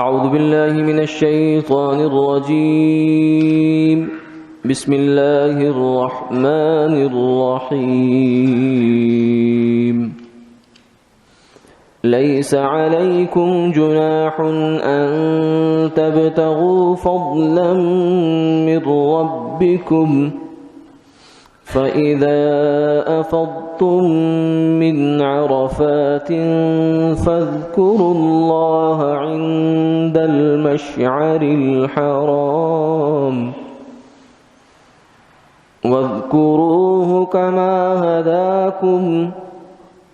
أعوذ بالله من الشيطان الرجيم. بسم الله الرحمن الرحيم. ليس عليكم جناح أن تبتغوا فضلا من ربكم فإذا أفضتم من عرفات فاذكروا الله عند المشعر الحرام واذكروه كما هداكم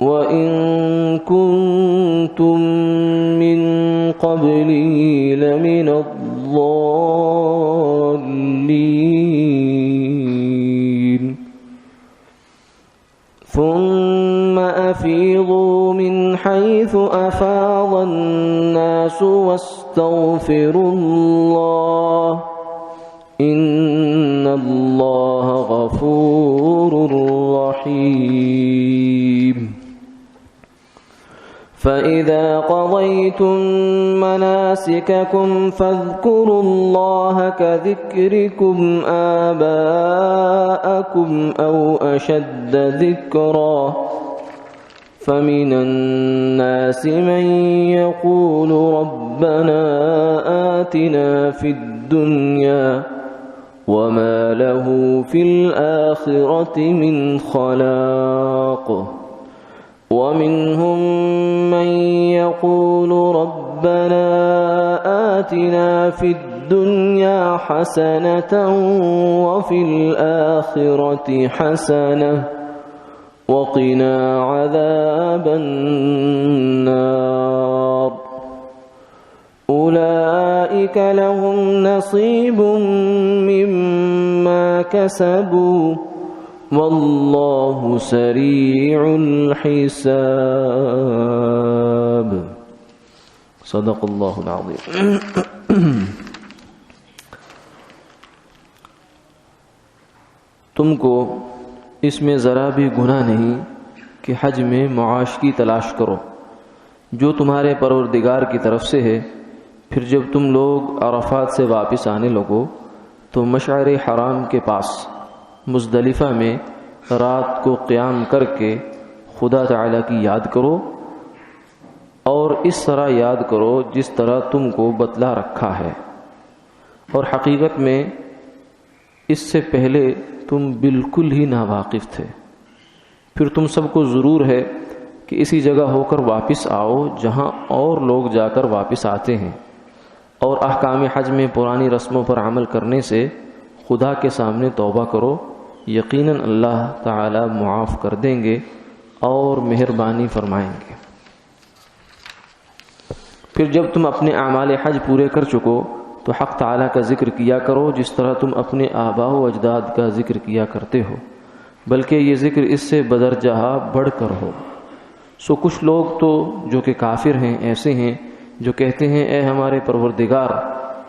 وإن كنتم من قبله لمن الضالين. ثم أفيضوا من حيث أفاض الناس واستغفروا الله إن الله غفور رحيم. فإذا قضيتم مناسككم فاذكروا الله كذكركم آباءكم أو أشد ذكرا فمن الناس من يقول ربنا آتنا في الدنيا وما له في الآخرة من خلاق ومنهم من يقول ربنا آتنا في الدنيا حسنة وفي الآخرة حسنة وقنا عذاب النار. أولئك لهم نصيب مما كسبوا والله سريع الحساب. صدق اللہ العظیم. تم کو اس میں ذرا بھی گناہ نہیں کہ حج میں معاش کی تلاش کرو جو تمہارے پروردگار کی طرف سے ہے. پھر جب تم لوگ عرفات سے واپس آنے لگو تو مشعر حرام کے پاس مزدلفہ میں رات کو قیام کر کے خدا تعالیٰ کی یاد کرو اور اس طرح یاد کرو جس طرح تم کو بتلا رکھا ہے، اور حقیقت میں اس سے پہلے تم بالکل ہی ناواقف تھے. پھر تم سب کو ضرور ہے کہ اسی جگہ ہو کر واپس آؤ جہاں اور لوگ جا کر واپس آتے ہیں، اور احکام حج میں پرانی رسموں پر عمل کرنے سے خدا کے سامنے توبہ کرو. یقیناً اللہ تعالی معاف کر دیں گے اور مہربانی فرمائیں گے. پھر جب تم اپنے اعمال حج پورے کر چکو تو حق تعالی کا ذکر کیا کرو جس طرح تم اپنے آباء و اجداد کا ذکر کیا کرتے ہو، بلکہ یہ ذکر اس سے بدرجہ بڑھ کر ہو. سو کچھ لوگ تو جو کہ کافر ہیں ایسے ہیں جو کہتے ہیں اے ہمارے پروردگار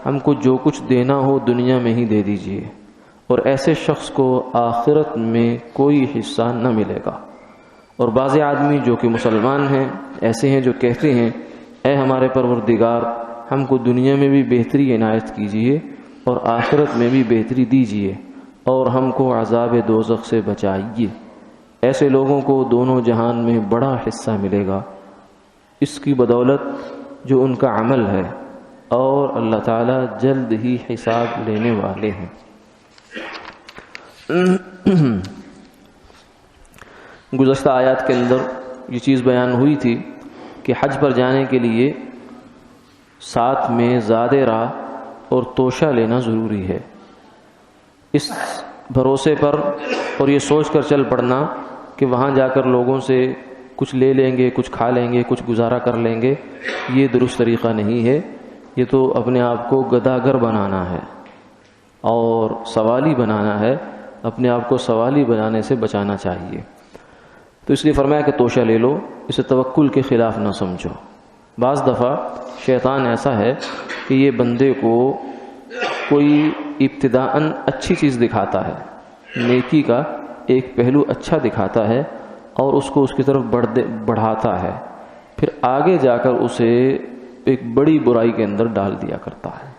ہم کو جو کچھ دینا ہو دنیا میں ہی دے دیجئے، اور ایسے شخص کو آخرت میں کوئی حصہ نہ ملے گا. اور بعض آدمی جو کہ مسلمان ہیں ایسے ہیں جو کہتے ہیں اے ہمارے پروردگار ہم کو دنیا میں بھی بہتری عنایت کیجیے اور آخرت میں بھی بہتری دیجیے اور ہم کو عذاب دوزخ سے بچائیے. ایسے لوگوں کو دونوں جہان میں بڑا حصہ ملے گا اس کی بدولت جو ان کا عمل ہے، اور اللہ تعالیٰ جلد ہی حساب لینے والے ہیں. گزشتہ آیات کے اندر یہ چیز بیان ہوئی تھی کہ حج پر جانے کے لیے ساتھ میں زادِ راہ اور توشہ لینا ضروری ہے. اس بھروسے پر اور یہ سوچ کر چل پڑنا کہ وہاں جا کر لوگوں سے کچھ لے لیں گے، کچھ کھا لیں گے، کچھ گزارا کر لیں گے، یہ درست طریقہ نہیں ہے. یہ تو اپنے آپ کو گداگر بنانا ہے اور سوالی بنانا ہے. اپنے آپ کو سوالی بنانے سے بچانا چاہیے. تو اس لیے فرمایا کہ توشہ لے لو، اسے توکل کے خلاف نہ سمجھو. بعض دفعہ شیطان ایسا ہے کہ یہ بندے کو کوئی ابتداءً اچھی چیز دکھاتا ہے، نیکی کا ایک پہلو اچھا دکھاتا ہے اور اس کو اس کی طرف بڑھاتا ہے، پھر آگے جا کر اسے ایک بڑی برائی کے اندر ڈال دیا کرتا ہے۔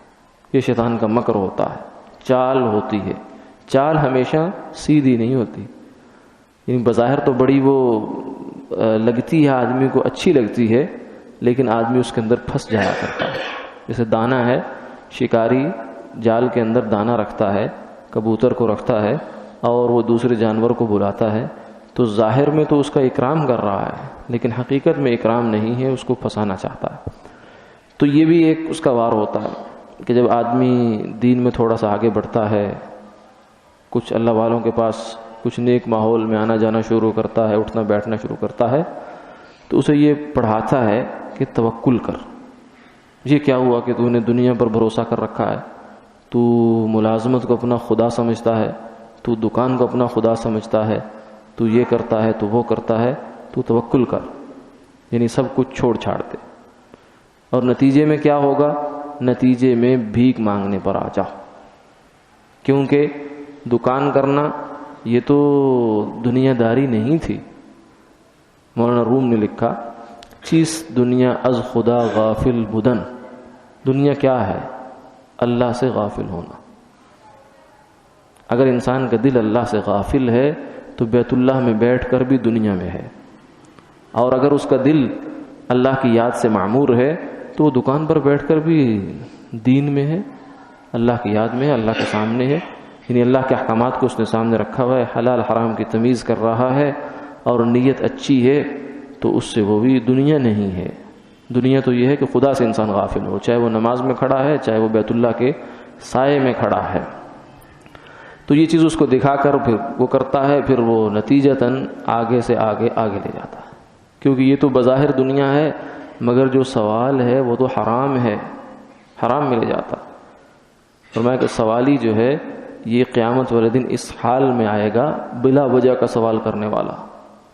یہ شیطان کا مکر ہوتا ہے، چال ہوتی ہے۔ چال ہمیشہ سیدھی نہیں ہوتی، یعنی بظاہر تو بڑی وہ لگتی ہے آدمی کو، اچھی لگتی ہے، لیکن آدمی اس کے اندر پھنس جایا کرتا ہے۔ جیسے دانہ ہے، شکاری جال کے اندر دانہ رکھتا ہے، کبوتر کو رکھتا ہے اور وہ دوسرے جانور کو بلاتا ہے، تو ظاہر میں تو اس کا اکرام کر رہا ہے، لیکن حقیقت میں اکرام نہیں ہے، اس کو پھنسانا چاہتا ہے۔ تو یہ بھی ایک اس کا وار ہوتا ہے کہ جب آدمی دین میں تھوڑا سا آگے بڑھتا ہے، کچھ اللہ والوں کے پاس کچھ نیک ماحول میں آنا جانا شروع کرتا ہے، اٹھنا بیٹھنا شروع کرتا ہے، تو اسے یہ پڑھاتا ہے کہ توکل کر۔ یہ کیا ہوا کہ تو نے دنیا پر بھروسہ کر رکھا ہے، تو ملازمت کو اپنا خدا سمجھتا ہے، تو دکان کو اپنا خدا سمجھتا ہے، تو یہ کرتا ہے، تو وہ کرتا ہے، تو توکل کر، یعنی سب کچھ چھوڑ چھاڑ دے۔ اور نتیجے میں کیا ہوگا؟ نتیجے میں بھیک مانگنے پر آ جاؤ، کیونکہ دکان کرنا یہ تو دنیا داری نہیں تھی۔ مولانا روم نے لکھا، چیز دنیا از خدا غافل بدن، دنیا کیا ہے؟ اللہ سے غافل ہونا۔ اگر انسان کا دل اللہ سے غافل ہے تو بیت اللہ میں بیٹھ کر بھی دنیا میں ہے، اور اگر اس کا دل اللہ کی یاد سے معمور ہے تو وہ دکان پر بیٹھ کر بھی دین میں ہے، اللہ کی یاد میں ہے، اللہ کے سامنے ہے، یعنی اللہ کے احکامات کو اس نے سامنے رکھا ہوا ہے، حلال حرام کی تمیز کر رہا ہے، اور نیت اچھی ہے، تو اس سے وہ بھی دنیا نہیں ہے۔ دنیا تو یہ ہے کہ خدا سے انسان غافل ہو، چاہے وہ نماز میں کھڑا ہے، چاہے وہ بیت اللہ کے سائے میں کھڑا ہے۔ تو یہ چیز اس کو دکھا کر پھر وہ کرتا ہے، پھر وہ نتیجتاً آگے سے آگے لے جاتا ہے، کیونکہ یہ تو بظاہر دنیا ہے، مگر جو سوال ہے وہ تو حرام ہے، حرام میں لے جاتا۔ فرمایا کہ سوالی جو ہے یہ قیامت والے دن اس حال میں آئے گا، بلا وجہ کا سوال کرنے والا،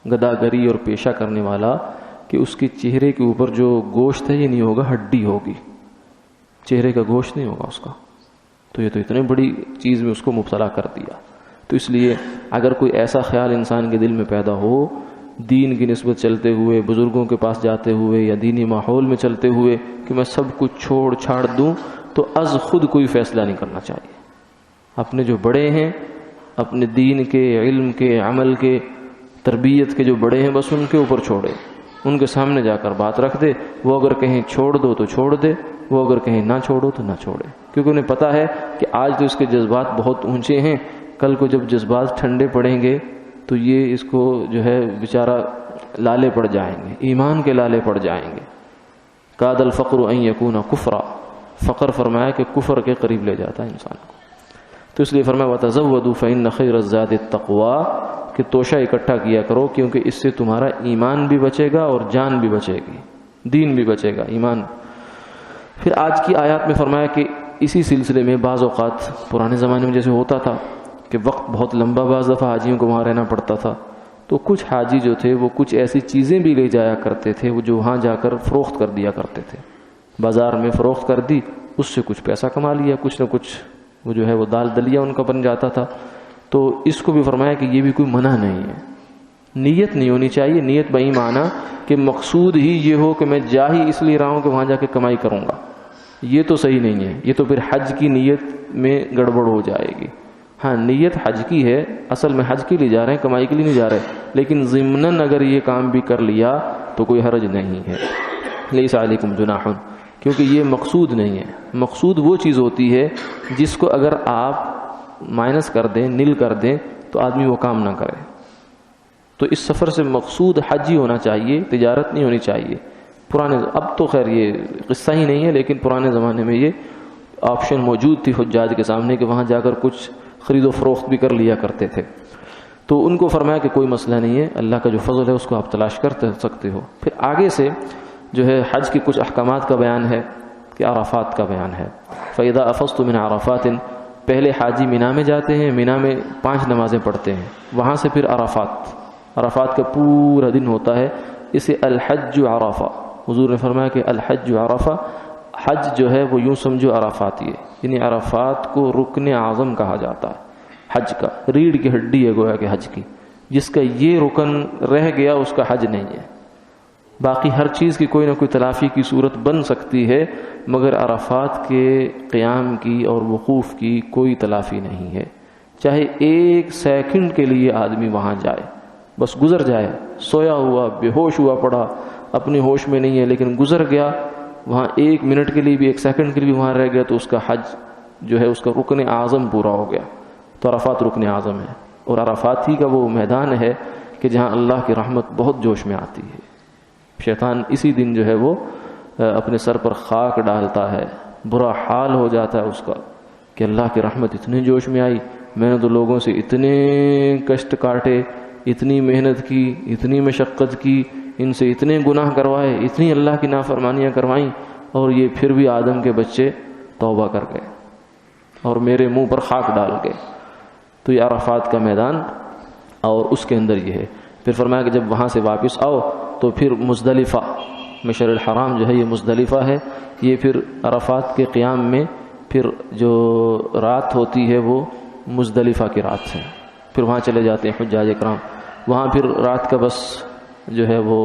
گداگری اور پیشہ کرنے والا، کہ اس کے چہرے کے اوپر جو گوشت ہے یہ نہیں ہوگا، ہڈی ہوگی، چہرے کا گوشت نہیں ہوگا اس کا۔ تو یہ تو اتنے بڑی چیز میں اس کو مبتلا کر دیا۔ تو اس لیے اگر کوئی ایسا خیال انسان کے دل میں پیدا ہو، دین کی نسبت چلتے ہوئے، بزرگوں کے پاس جاتے ہوئے، یا دینی ماحول میں چلتے ہوئے، کہ میں سب کچھ چھوڑ چھاڑ دوں، تو از خود کوئی فیصلہ نہیں کرنا چاہیے۔ اپنے جو بڑے ہیں، اپنے دین کے، علم کے، عمل کے، تربیت کے جو بڑے ہیں، بس ان کے اوپر چھوڑے، ان کے سامنے جا کر بات رکھ دے۔ وہ اگر کہیں چھوڑ دو تو چھوڑ دے، وہ اگر کہیں نہ چھوڑو تو نہ چھوڑے، کیونکہ انہیں پتہ ہے کہ آج تو اس کے جذبات بہت اونچے ہیں، کل کو جب جذبات ٹھنڈے پڑیں گے تو یہ اس کو جو ہے بیچارہ لالے پڑ جائیں گے، ایمان کے لالے پڑ جائیں گے۔ کاد الفقر ان یکون کفرا، فقر فرمایا کہ کفر کے قریب لے جاتا ہے انسان کو۔ تو اس لیے فرمایا وتزودوا فإن خیر الزاد التقوی، کہ توشہ اکٹھا کیا کرو، کیونکہ اس سے تمہارا ایمان بھی بچے گا اور جان بھی بچے گی، دین بھی بچے گا، ایمان۔ پھر آج کی آیات میں فرمایا کہ اسی سلسلے میں بعض اوقات پرانے زمانے میں جیسے ہوتا تھا کہ وقت بہت لمبا، بعض دفعہ حاجیوں کو وہاں رہنا پڑتا تھا، تو کچھ حاجی جو تھے وہ کچھ ایسی چیزیں بھی لے جایا کرتے تھے، وہ جو وہاں جا کر فروخت کر دیا کرتے تھے، بازار میں فروخت کر دی، اس سے کچھ پیسہ کما لیا، کچھ نہ کچھ وہ جو ہے وہ دال دلیا ان کا بن جاتا تھا۔ تو اس کو بھی فرمایا کہ یہ بھی کوئی منع نہیں ہے، نیت نہیں ہونی چاہیے، نیت بئی معنی کہ مقصود ہی یہ ہو کہ میں جا ہی اس لیے رہا ہوں کہ وہاں جا کے کمائی کروں گا، یہ تو صحیح نہیں ہے، یہ تو پھر حج کی نیت میں گڑبڑ ہو جائے گی۔ ہاں نیت حج کی ہے، اصل میں حج کے لیے جا رہے ہیں، کمائی کے لیے نہیں جا رہے، لیکن ضمناً اگر یہ کام بھی کر لیا تو کوئی حرج نہیں ہے، لیس علیکم جناح، کیونکہ یہ مقصود نہیں ہے۔ مقصود وہ چیز ہوتی ہے جس کو اگر آپ مائنس کر دیں، نل کر دیں، تو آدمی وہ کام نہ کرے۔ تو اس سفر سے مقصود حج ہی ہونا چاہیے، تجارت نہیں ہونی چاہیے۔ پرانے، اب تو خیر یہ قصہ ہی نہیں ہے، لیکن پرانے زمانے میں یہ آپشن موجود تھی حجاج کے سامنے کہ وہاں جا کر کچھ خرید و فروخت بھی کر لیا کرتے تھے۔ تو ان کو فرمایا کہ کوئی مسئلہ نہیں ہے، اللہ کا جو فضل ہے اس کو آپ تلاش کر سکتے ہو۔ پھر آگے سے جو ہے حج کی کچھ احکامات کا بیان ہے کہ عرفات کا بیان ہے۔ فَإِذَا أَفَضْتُم مِّنْ عَرَفَاتٍ، پہلے حاجی مینا میں جاتے ہیں، مینا میں 5 نمازیں پڑھتے ہیں، وہاں سے پھر عرفات کا پورا دن ہوتا ہے، اسے الحج عرفہ، حضور نے فرمایا کہ الحج عرفہ، حج جو ہے وہ یوں سمجھو عرفات ہی ہے، یعنی عرفات کو رکن اعظم کہا جاتا ہے حج کا، ریڑھ کی ہڈی ہے گویا کہ حج کی، جس کا یہ رکن رہ گیا اس کا حج نہیں ہے۔ باقی ہر چیز کی کوئی نہ کوئی تلافی کی صورت بن سکتی ہے، مگر عرفات کے قیام کی اور وقوف کی کوئی تلافی نہیں ہے۔ چاہے ایک سیکنڈ کے لیے آدمی وہاں جائے، بس گزر جائے، سویا ہوا، بے ہوش ہوا پڑا، اپنے ہوش میں نہیں ہے، لیکن گزر گیا وہاں، ایک منٹ کے لیے بھی، ایک سیکنڈ کے لیے بھی وہاں رہ گیا، تو اس کا حج جو ہے اس کا رکن اعظم پورا ہو گیا۔ تو عرفات رکن اعظم ہے، اور عرفات ہی کا وہ میدان ہے کہ جہاں اللہ کی رحمت بہت جوش میں آتی ہے۔ شیطان اسی دن جو ہے وہ اپنے سر پر خاک ڈالتا ہے، برا حال ہو جاتا ہے اس کا کہ اللہ کی رحمت اتنے جوش میں آئی، میں نے تو لوگوں سے اتنے کشٹ کاٹے، اتنی محنت کی، اتنی مشقت کی، ان سے اتنے گناہ کروائے، اتنی اللہ کی نافرمانیاں کروائیں، اور یہ پھر بھی آدم کے بچے توبہ کر گئے اور میرے منہ پر خاک ڈال گئے۔ تو یہ عرفات کا میدان اور اس کے اندر یہ ہے۔ پھر فرمایا کہ جب وہاں سے واپس آؤ تو پھر مزدلفہ، مشعر الحرام جو ہے یہ مزدلفہ ہے، یہ پھر عرفات کے قیام میں پھر جو رات ہوتی ہے وہ مزدلفہ کی رات ہے، پھر وہاں چلے جاتے ہیں حجاج اکرام۔ وہاں پھر رات کا بس جو ہے وہ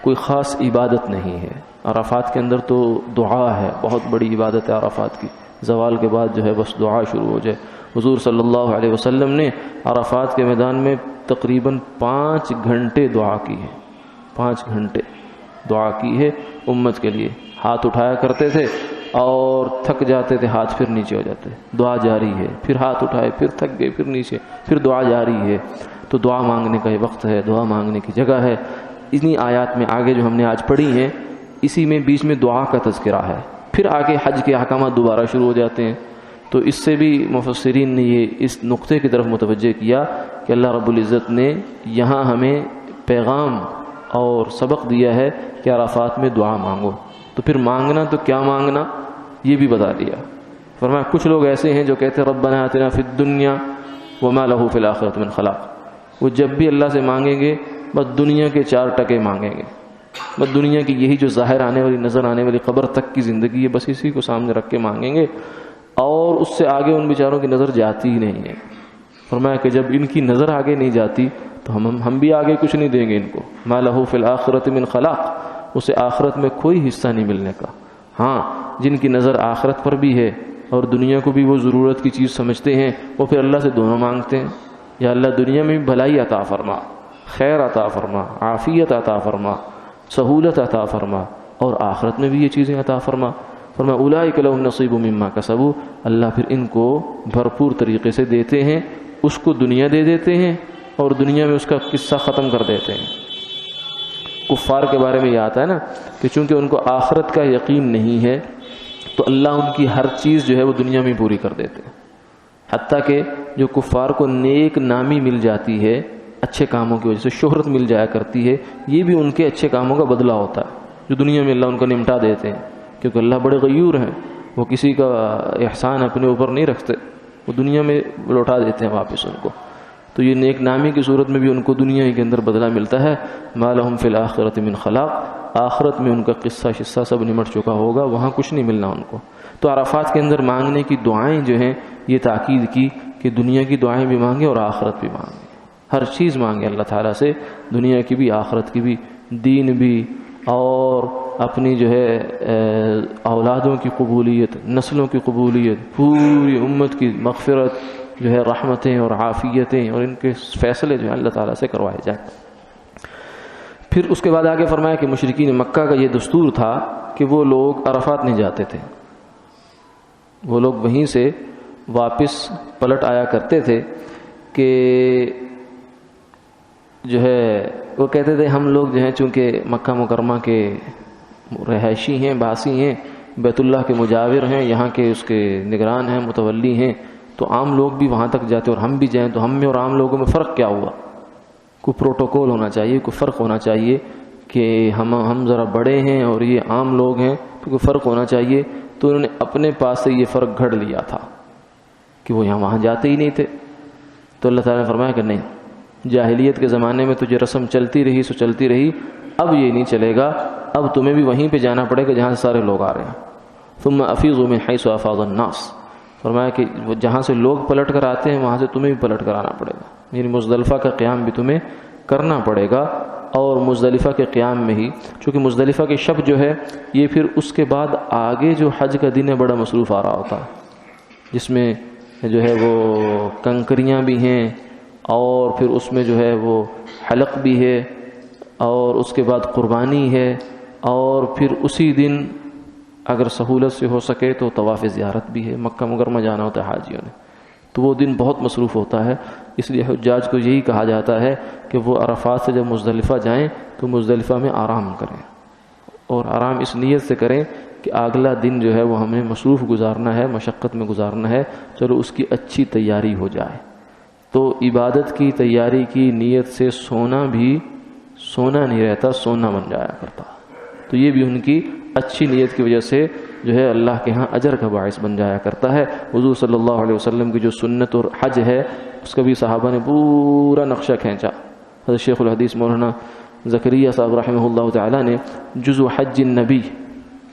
کوئی خاص عبادت نہیں ہے۔ عرفات کے اندر تو دعا ہے، بہت بڑی عبادت ہے عرفات کی، زوال کے بعد جو ہے بس دعا شروع ہو جائے۔ حضور صلی اللہ علیہ وسلم نے عرفات کے میدان میں تقریباً 5 گھنٹے دعا کی ہے، 5 گھنٹے دعا کی ہے امت کے لیے۔ ہاتھ اٹھایا کرتے تھے اور تھک جاتے تھے، ہاتھ پھر نیچے ہو جاتے، دعا جاری ہے، پھر ہاتھ اٹھائے، پھر تھک گئے، پھر نیچے، پھر دعا جاری ہے۔ تو دعا مانگنے کا یہ وقت ہے، دعا مانگنے کی جگہ ہے۔ اتنی آیات میں آگے جو ہم نے آج پڑھی ہیں، اسی میں بیچ میں دعا کا تذکرہ ہے، پھر آگے حج کے احکامات دوبارہ شروع ہو جاتے ہیں۔ تو اس سے بھی مفسرین نے یہ اس نقطے کی طرف متوجہ کیا کہ اللہ رب العزت نے یہاں ہمیں پیغام اور سبق دیا ہے کہ عرفات میں دعا مانگو۔ تو پھر مانگنا تو کیا مانگنا یہ بھی بتا دیا۔ فرمایا کچھ لوگ ایسے ہیں جو کہتے ہیں ربنا آتنا فی الدنیا وما لہ فی الآخرۃ من خلاق، وہ جب بھی اللہ سے مانگیں گے بس دنیا کے 4 ٹکے مانگیں گے، بس دنیا کی یہی جو ظاہر آنے والی، نظر آنے والی قبر تک کی زندگی ہے، بس اسی کو سامنے رکھ کے مانگیں گے، اور اس سے آگے ان بیچاروں کی نظر جاتی ہی نہیں ہے۔ فرمایا کہ جب ان کی نظر آگے نہیں جاتی تو ہم بھی آگے کچھ نہیں دیں گے ان کو۔ ما لہ فی الآخرۃ من خلاق، اسے آخرت میں کوئی حصہ نہیں ملنے کا۔ ہاں جن کی نظر آخرت پر بھی ہے اور دنیا کو بھی وہ ضرورت کی چیز سمجھتے ہیں، وہ پھر اللہ سے دونوں مانگتے ہیں، یا اللہ دنیا میں بھی بھلائی عطا فرما، خیر عطا فرما، عافیت عطا فرما، سہولت عطا فرما، اور آخرت میں بھی یہ چیزیں عطا فرما۔ فرمایا اولئک لہم نصیب مما کسبوا، اللہ پھر ان کو بھرپور طریقے سے دیتے ہیں، اس کو دنیا دے دیتے ہیں اور دنیا میں اس کا قصہ ختم کر دیتے ہیں۔ کفار کے بارے میں یہ آتا ہے نا کہ چونکہ ان کو آخرت کا یقین نہیں ہے تو اللہ ان کی ہر چیز جو ہے وہ دنیا میں پوری کر دیتے ہیں، حتیٰ کہ جو کفار کو نیک نامی مل جاتی ہے اچھے کاموں کی وجہ سے، شہرت مل جایا کرتی ہے، یہ بھی ان کے اچھے کاموں کا بدلہ ہوتا ہے جو دنیا میں اللہ ان کا نمٹا دیتے ہیں، کیونکہ اللہ بڑے غیور ہیں، وہ کسی کا احسان اپنے اوپر نہیں رکھتے، وہ دنیا میں لوٹا دیتے ہیں واپس ان کو۔ تو یہ نیک نامی کی صورت میں بھی ان کو دنیا کے اندر بدلہ ملتا ہے۔ ما لہم فی الآخرۃ من خلاق، آخرت میں ان کا قصہ شصہ سب نمٹ چکا ہوگا، وہاں کچھ نہیں ملنا ان کو۔ تو عرفات کے اندر مانگنے کی دعائیں جو ہیں یہ تاکید کی کہ دنیا کی دعائیں بھی مانگیں اور آخرت بھی مانگیں، ہر چیز مانگیں اللہ تعالیٰ سے، دنیا کی بھی، آخرت کی بھی، دین بھی، اور اپنی جو ہے اولادوں کی قبولیت، نسلوں کی قبولیت، پوری امت کی مغفرت جو ہے، رحمتیں اور عافیتیں اور ان کے فیصلے جو ہیں اللہ تعالیٰ سے کروائے جائیں۔ پھر اس کے بعد آگے فرمایا کہ مشرکین مکہ کا یہ دستور تھا کہ وہ لوگ عرفات نہیں جاتے تھے، وہ لوگ وہیں سے واپس پلٹ آیا کرتے تھے کہ جو ہے وہ کہتے تھے ہم لوگ جو ہیں چونکہ مکہ مکرمہ کے رہائشی ہیں، باسی ہیں، بیت اللہ کے مجاور ہیں، یہاں کے اس کے نگران ہیں، متولی ہیں، تو عام لوگ بھی وہاں تک جاتے اور ہم بھی جائیں تو ہم میں اور عام لوگوں میں فرق کیا ہوا؟ کوئی پروٹوکول ہونا چاہیے، کوئی فرق ہونا چاہیے کہ ہم ذرا بڑے ہیں اور یہ عام لوگ ہیں، تو کوئی فرق ہونا چاہیے۔ تو انہوں نے اپنے پاس سے یہ فرق گھڑ لیا تھا کہ وہ وہاں جاتے ہی نہیں تھے۔ تو اللہ تعالیٰ نے فرمایا کہ نہیں، جاہلیت کے زمانے میں تجھے رسم چلتی رہی سو چلتی رہی، اب یہ نہیں چلے گا، اب تمہیں بھی وہیں پہ جانا پڑے گا جہاں سے سارے لوگ آ رہے ہیں۔ ثم افیضوا من حیث افاض الناس، فرمایا کہ جہاں سے لوگ پلٹ کر آتے ہیں وہاں سے تمہیں بھی پلٹ کر آنا پڑے گا، یعنی مزدلفہ کا قیام بھی تمہیں کرنا پڑے گا، اور مزدلفہ کے قیام میں ہی، چونکہ مزدلفہ کی شب جو ہے یہ پھر اس کے بعد آگے جو حج کا دن ہے بڑا مصروف آ رہا ہوتا ہے، جس میں جو ہے وہ کنکریاں بھی ہیں، اور پھر اس میں جو ہے وہ حلق بھی ہے، اور اس کے بعد قربانی ہے، اور پھر اسی دن اگر سہولت سے ہو سکے تو طواف زیارت بھی ہے، مکہ مکرمہ جانا ہوتا ہے حاجیوں نے، تو وہ دن بہت مصروف ہوتا ہے۔ اس لیے حجاج کو یہی کہا جاتا ہے کہ وہ عرفات سے جب مزدلفہ جائیں تو مزدلفہ میں آرام کریں، اور آرام اس نیت سے کریں کہ اگلا دن جو ہے وہ ہمیں مصروف گزارنا ہے، مشقت میں گزارنا ہے، چلو اس کی اچھی تیاری ہو جائے۔ تو عبادت کی تیاری کی نیت سے سونا بھی سونا نہیں رہتا، سونا بن جایا کرتا، تو یہ بھی ان کی اچھی نیت کی وجہ سے جو ہے اللہ کے ہاں اجر کا باعث بن جایا کرتا ہے۔ حضور صلی اللہ علیہ وسلم کی جو سنت اور حج ہے اس کا بھی صحابہ نے پورا نقشہ کھینچا۔ حضرت شیخ الحدیث مولانا زکریا صاحب رحمہ اللہ تعالیٰ نے جزء حج النبی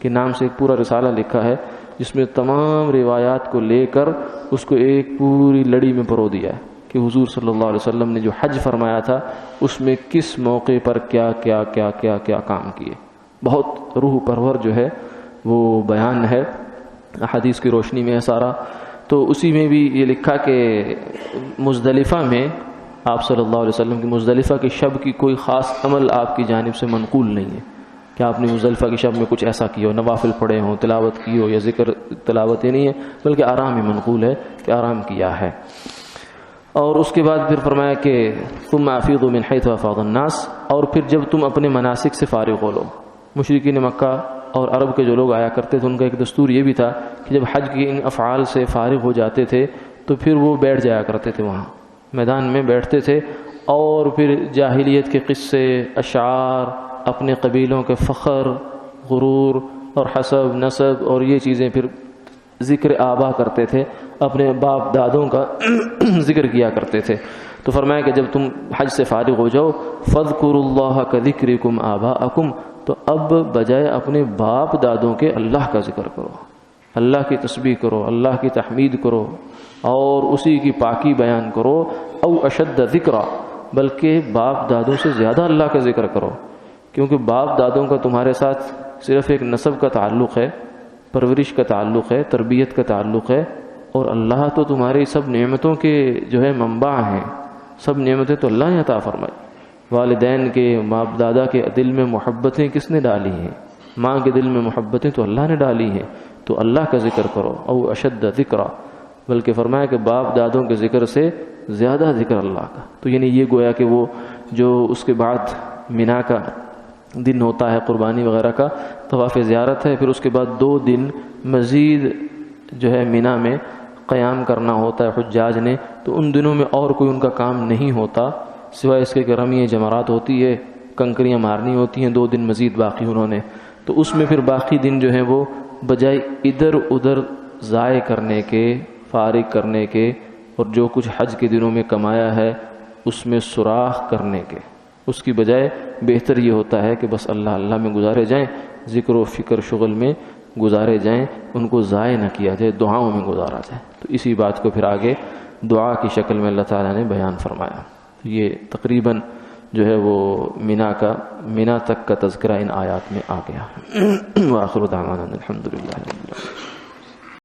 کے نام سے ایک پورا رسالہ لکھا ہے، جس میں تمام روایات کو لے کر اس کو ایک پوری لڑی میں پرو دیا ہے کہ حضور صلی اللہ علیہ وسلم نے جو حج فرمایا تھا اس میں کس موقع پر کیا کیا کیا کیا کیا کام کیے، بہت روح پرور جو ہے وہ بیان ہے، احادیث کی روشنی میں ہے سارا۔ تو اسی میں بھی یہ لکھا کہ مزدلفہ میں آپ صلی اللہ علیہ وسلم کی مزدلفہ کی شب کی کوئی خاص عمل آپ کی جانب سے منقول نہیں ہے کہ آپ نے مزدلفہ کی شب میں کچھ ایسا کیا ہو، نوافل پڑھے ہوں، تلاوت کی ہو، یا ذکر تلاوت ہی نہیں ہے، بلکہ آرام ہی منقول ہے کہ آرام کیا ہے۔ اور اس کے بعد پھر فرمایا کہ ثم افیضوا من حیث افاض الناس، اور پھر جب تم اپنے مناسک سے فارغ ہو لو۔ مشرکین مکہ اور عرب کے جو لوگ آیا کرتے تھے ان کا ایک دستور یہ بھی تھا کہ جب حج کی ان افعال سے فارغ ہو جاتے تھے تو پھر وہ بیٹھ جایا کرتے تھے، وہاں میدان میں بیٹھتے تھے، اور پھر جاہلیت کے قصے، اشعار، اپنے قبیلوں کے فخر، غرور اور حسب نسب اور یہ چیزیں پھر ذکر آبا کرتے تھے، اپنے باپ دادوں کا ذکر کیا کرتے تھے۔ تو فرمایا کہ جب تم حج سے فارغ ہو جاؤ فاذکروا اللہ کذکرکم آباءکم، تو اب بجائے اپنے باپ دادوں کے اللہ کا ذکر کرو، اللہ کی تسبیح کرو، اللہ کی تحمید کرو، اور اسی کی پاکی بیان کرو، او اشد ذکرا، بلکہ باپ دادوں سے زیادہ اللہ کا ذکر کرو، کیونکہ باپ دادوں کا تمہارے ساتھ صرف ایک نسب کا تعلق ہے، پرورش کا تعلق ہے، تربیت کا تعلق ہے، اور اللہ تو تمہاری سب نعمتوں کے جو ہے منبع ہیں، سب نعمتیں تو اللہ نے عطا فرمائی۔ والدین کے، باپ دادا کے دل میں محبتیں کس نے ڈالی ہیں؟ ماں کے دل میں محبتیں تو اللہ نے ڈالی ہیں، تو اللہ کا ذکر کرو، او اشد ذکرا، بلکہ فرمایا کہ باپ دادوں کے ذکر سے زیادہ ذکر اللہ کا۔ تو یعنی یہ گویا کہ وہ جو اس کے بعد مینا کا دن ہوتا ہے قربانی وغیرہ کا، طواف زیارت ہے، پھر اس کے بعد 2 دن مزید جو ہے مینا میں قیام کرنا ہوتا ہے حجاج نے، تو ان دنوں میں اور کوئی ان کا کام نہیں ہوتا سوائے اس کے کہ رمی جمرات ہوتی ہے، کنکریاں مارنی ہوتی ہیں، 2 دن مزید باقی انہوں نے، تو اس میں پھر باقی دن جو ہیں وہ بجائے ادھر ادھر ضائع کرنے کے، فارغ کرنے کے، اور جو کچھ حج کے دنوں میں کمایا ہے اس میں سوراخ کرنے کے، اس کی بجائے بہتر یہ ہوتا ہے کہ بس اللہ اللہ میں گزارے جائیں، ذکر و فکر شغل میں گزارے جائیں، ان کو ضائع نہ کیا جائے، دعاؤں میں گزارا جائے۔ تو اسی بات کو پھر آگے دعا کی شکل میں اللہ تعالیٰ نے بیان فرمایا۔ یہ تقریباً جو ہے وہ مینا تک کا تذکرہ ان آیات میں آ گیا۔ وآخر دعوانا الحمدللہ رب العالمین۔